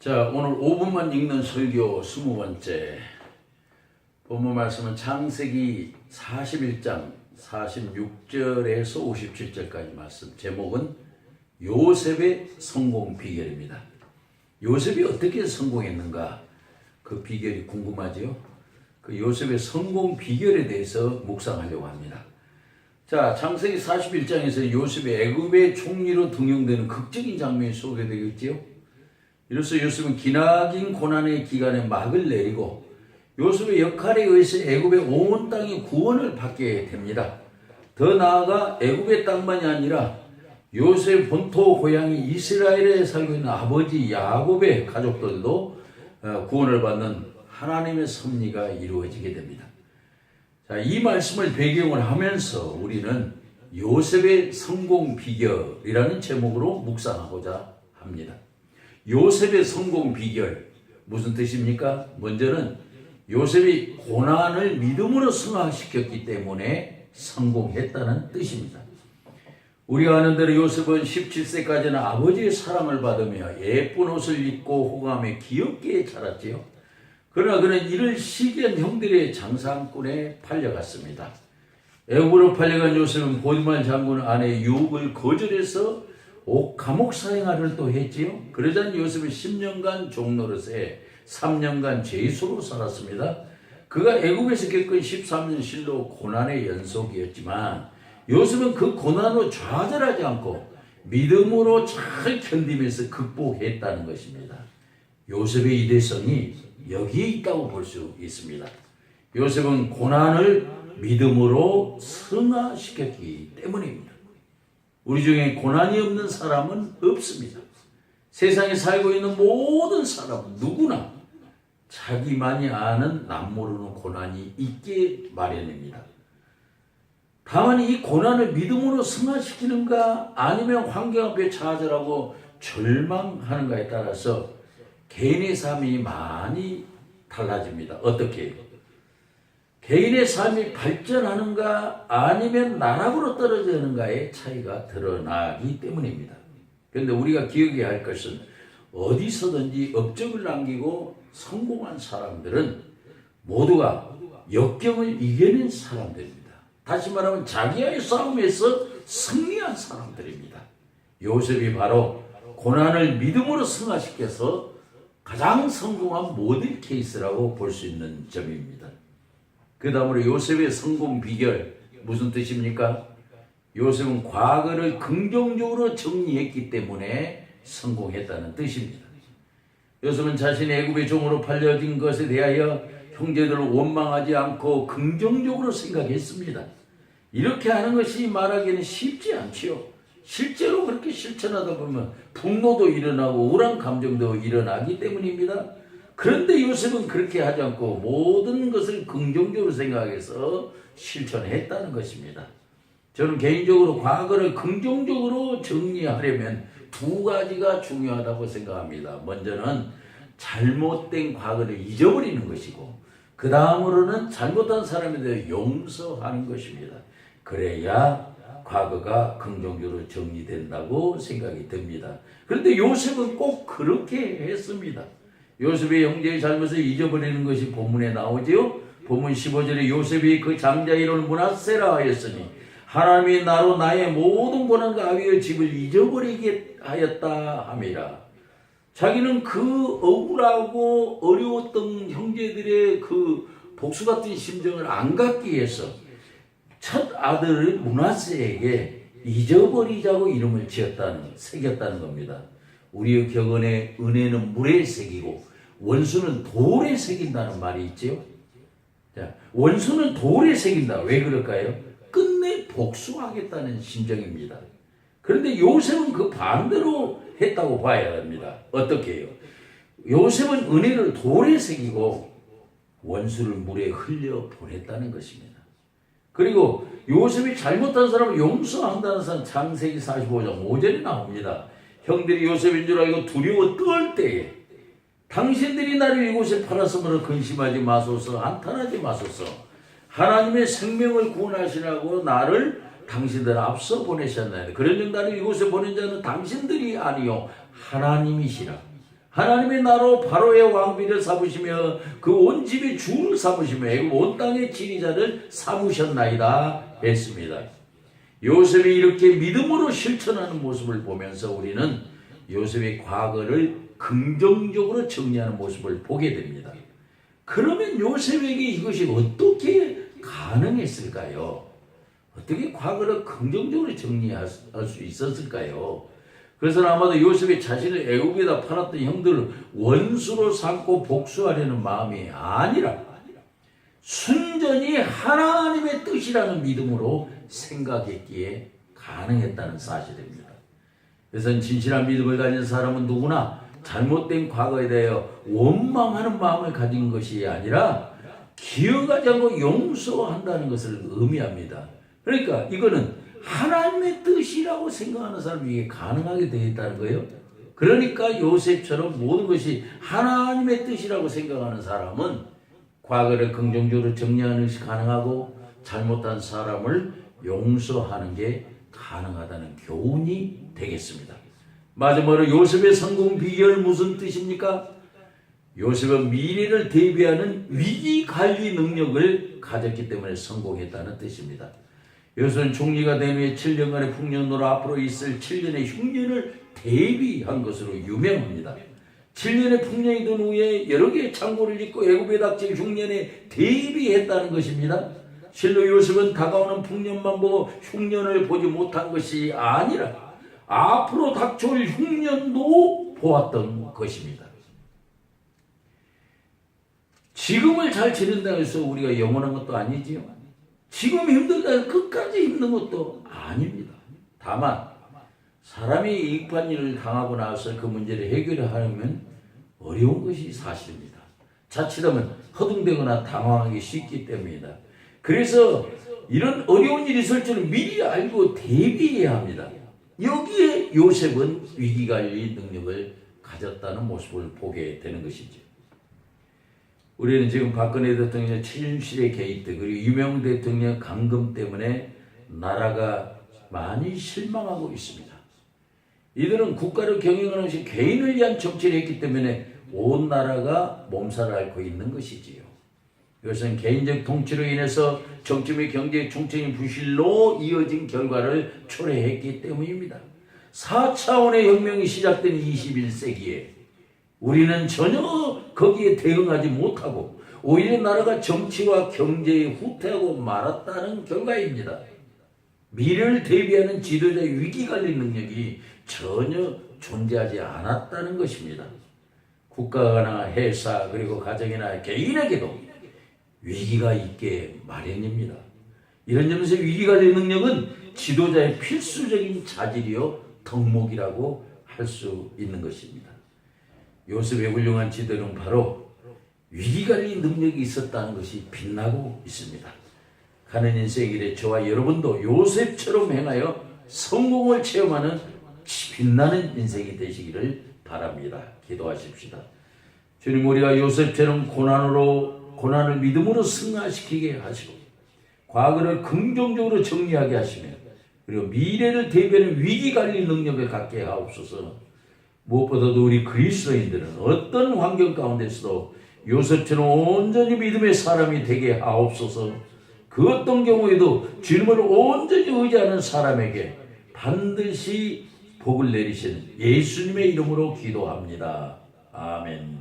자, 오늘 5분만 읽는 설교 20번째 본문 말씀은 창세기 41장 46절에서 57절까지 말씀. 제목은 요셉의 성공 비결입니다. 요셉이 어떻게 성공했는가? 그 비결이 궁금하죠? 그 요셉의 성공 비결에 대해서 묵상하려고 합니다. 자, 창세기 41장에서 요셉이 애굽의 총리로 등용되는 극적인 장면이 소개되겠지요. 이로써 요셉은 기나긴 고난의 기간에 막을 내리고 요셉의 역할에 의해서 애굽의 온 땅이 구원을 받게 됩니다. 더 나아가 애굽의 땅만이 아니라 요셉 본토 고향이 이스라엘에 살고 있는 아버지 야곱의 가족들도 구원을 받는 하나님의 섭리가 이루어지게 됩니다. 자, 이 말씀을 배경으로 하면서 우리는 요셉의 성공 비결이라는 제목으로 묵상하고자 합니다. 요셉의 성공 비결, 무슨 뜻입니까? 먼저는 요셉이 고난을 믿음으로 승화시켰기 때문에 성공했다는 뜻입니다. 우리가 아는 대로 요셉은 17세까지는 아버지의 사랑을 받으며 예쁜 옷을 입고 호감에 귀엽게 자랐지요. 그러나 그는 이를 시기한 형들의 장사꾼에 팔려갔습니다. 애굽으로 팔려간 요셉은 보디말 장군 아내 유혹을 거절해서 감옥 사생활을 또 했지요. 그러자 요셉은 10년간 종노릇에 3년간 죄수로 살았습니다. 그가 애굽에서 겪은 13년 실로 고난의 연속이었지만 요셉은 그 고난으로 좌절하지 않고 믿음으로 잘 견디면서 극복했다는 것입니다. 요셉의 이대성이 여기에 있다고 볼 수 있습니다. 요셉은 고난을 믿음으로 승화시켰기 때문입니다. 우리 중에 고난이 없는 사람은 없습니다. 세상에 살고 있는 모든 사람은 누구나 자기만이 아는 남모르는 고난이 있게 마련입니다. 다만 이 고난을 믿음으로 승화시키는가 아니면 환경 앞에 좌절하고 절망하는가에 따라서 개인의 삶이 많이 달라집니다. 어떻게 해요? 개인의 삶이 발전하는가 아니면 나락으로 떨어지는가의 차이가 드러나기 때문입니다. 그런데 우리가 기억해야 할 것은 어디서든지 업적을 남기고 성공한 사람들은 모두가 역경을 이겨낸 사람들입니다. 다시 말하면 자기와의 싸움에서 승리한 사람들입니다. 요셉이 바로 고난을 믿음으로 승화시켜서 가장 성공한 모델 케이스라고 볼 수 있는 점입니다. 그 다음으로 요셉의 성공 비결, 무슨 뜻입니까? 요셉은 과거를 긍정적으로 정리했기 때문에 성공했다는 뜻입니다. 요셉은 자신의 애굽의 종으로 팔려진 것에 대하여 형제들을 원망하지 않고 긍정적으로 생각했습니다. 이렇게 하는 것이 말하기는 쉽지 않지요. 실제로 그렇게 실천하다 보면 분노도 일어나고 우울한 감정도 일어나기 때문입니다. 그런데 요셉은 그렇게 하지 않고 모든 것을 긍정적으로 생각해서 실천했다는 것입니다. 저는 개인적으로 과거를 긍정적으로 정리하려면 두 가지가 중요하다고 생각합니다. 먼저는 잘못된 과거를 잊어버리는 것이고 그 다음으로는 잘못한 사람에 대해 용서하는 것입니다. 그래야 과거가 긍정적으로 정리된다고 생각이 듭니다. 그런데 요셉은 꼭 그렇게 했습니다. 요셉의 형제의 잘못을 잊어버리는 것이 본문에 나오지요. 본문 15절에 요셉이 그 장자 이름을 므낫세라 하였으니 하나님이 나로 나의 모든 고난과 아비의 집을 잊어버리게 하였다 함이라. 자기는 그 억울하고 어려웠던 형제들의 그 복수 같은 심정을 안 갖기 위해서 첫 아들을 므낫세에게 잊어버리자고 이름을 새겼다는 겁니다. 우리의 격언에 은혜는 물에 새기고 원수는 돌에 새긴다는 말이 있죠. 자, 원수는 돌에 새긴다. 왜 그럴까요? 끝내 복수하겠다는 심정입니다. 그런데 요셉은 그 반대로 했다고 봐야 합니다. 어떻게 해요? 요셉은 은혜를 돌에 새기고 원수를 물에 흘려 보냈다는 것입니다. 그리고 요셉이 잘못한 사람을 용서한다는 사람 창세기 45장 5절에 나옵니다. 형들이 요셉인 줄 알고 두려워 떨 때에 당신들이 나를 이곳에 팔았으므로 근심하지 마소서, 한탄하지 마소서. 하나님의 생명을 구원하시라고 나를 당신들 앞서 보내셨나이다. 그런즉 나를 이곳에 보낸 자는 당신들이 아니요 하나님이시라. 하나님의 나로 바로의 왕비를 삼으시며 그 온 집의 주를 삼으시며 애굽 온 땅의 지리자를 삼으셨나이다 했습니다. 요셉이 이렇게 믿음으로 실천하는 모습을 보면서 우리는 요셉의 과거를 긍정적으로 정리하는 모습을 보게 됩니다. 그러면 요셉에게 이것이 어떻게 가능했을까요? 어떻게 과거를 긍정적으로 정리할 수 있었을까요? 그래서 아마도 요셉이 자신을 애굽에다 팔았던 형들을 원수로 삼고 복수하려는 마음이 아니라 순전히 하나님의 뜻이라는 믿음으로 생각했기에 가능했다는 사실입니다. 그래서 진실한 믿음을 가진 사람은 누구나 잘못된 과거에 대하여 원망하는 마음을 가진 것이 아니라 기억하지 않고 용서한다는 것을 의미합니다. 그러니까 이거는 하나님의 뜻이라고 생각하는 사람이 이게 가능하게 되어 있다는 거예요. 그러니까 요셉처럼 모든 것이 하나님의 뜻이라고 생각하는 사람은 과거를 긍정적으로 정리하는 것이 가능하고 잘못한 사람을 용서하는 게 가능하다는 교훈이 되겠습니다. 마지막으로 요셉의 성공 비결 무슨 뜻입니까? 요셉은 미래를 대비하는 위기관리 능력을 가졌기 때문에 성공했다는 뜻입니다. 요셉은 총리가 된 후에 7년간의 풍년으로 앞으로 있을 7년의 흉년을 대비한 것으로 유명합니다. 7년의 풍년이 든 후에 여러 개의 창고를 짓고 애굽에 닥칠 흉년에 대비했다는 것입니다. 실로 요셉은 다가오는 풍년만 보고 흉년을 보지 못한 것이 아니라 앞으로 닥쳐올 흉년도 보았던 것입니다. 지금을 잘 지낸다고 해서 우리가 영원한 것도 아니지요. 지금 힘들다 해서 끝까지 힘든 것도 아닙니다. 다만 사람이 이익한 일을 당하고 나서 그 문제를 해결하려면 어려운 것이 사실입니다. 자칫하면 허둥대거나 당황하기 쉽기 때문이다. 그래서 이런 어려운 일이 있을 줄을 미리 알고 대비해야 합니다. 여기에 요셉은 위기관리 능력을 가졌다는 모습을 보게 되는 것이죠. 우리는 지금 박근혜 대통령의 최순실의 개입 때 그리고 유명 대통령 감금 때문에 나라가 많이 실망하고 있습니다. 이들은 국가를 경영하는 것이 개인을 위한 정치를 했기 때문에 온 나라가 몸살을 앓고 있는 것이지요. 이것은 개인적 통치로 인해서 정치 및 경제 총체적인 부실로 이어진 결과를 초래했기 때문입니다. 4차원의 혁명이 시작된 21세기에 우리는 전혀 거기에 대응하지 못하고 오히려 나라가 정치와 경제에 후퇴하고 말았다는 결과입니다. 미래를 대비하는 지도자의 위기관리 능력이 전혀 존재하지 않았다는 것입니다. 국가나 회사 그리고 가정이나 개인에게도 위기가 있게 마련입니다. 이런 점에서 위기관리 능력은 지도자의 필수적인 자질이요 덕목이라고 할 수 있는 것입니다. 요셉의 훌륭한 지도는 바로 위기관리 능력이 있었다는 것이 빛나고 있습니다. 가는 인생의 길에 저와 여러분도 요셉처럼 행하여 성공을 체험하는 빛나는 인생이 되시기를 바랍니다. 기도하십시다. 주님, 우리가 요셉처럼 고난을 믿음으로 승화시키게 하시고 과거를 긍정적으로 정리하게 하시며 그리고 미래를 대비하는 위기관리 능력을 갖게 하옵소서. 무엇보다도 우리 그리스도인들은 어떤 환경 가운데서도 요셉처럼 온전히 믿음의 사람이 되게 하옵소서. 그 어떤 경우에도 주님을 온전히 의지하는 사람에게 반드시 복을 내리시는 예수님의 이름으로 기도합니다. 아멘.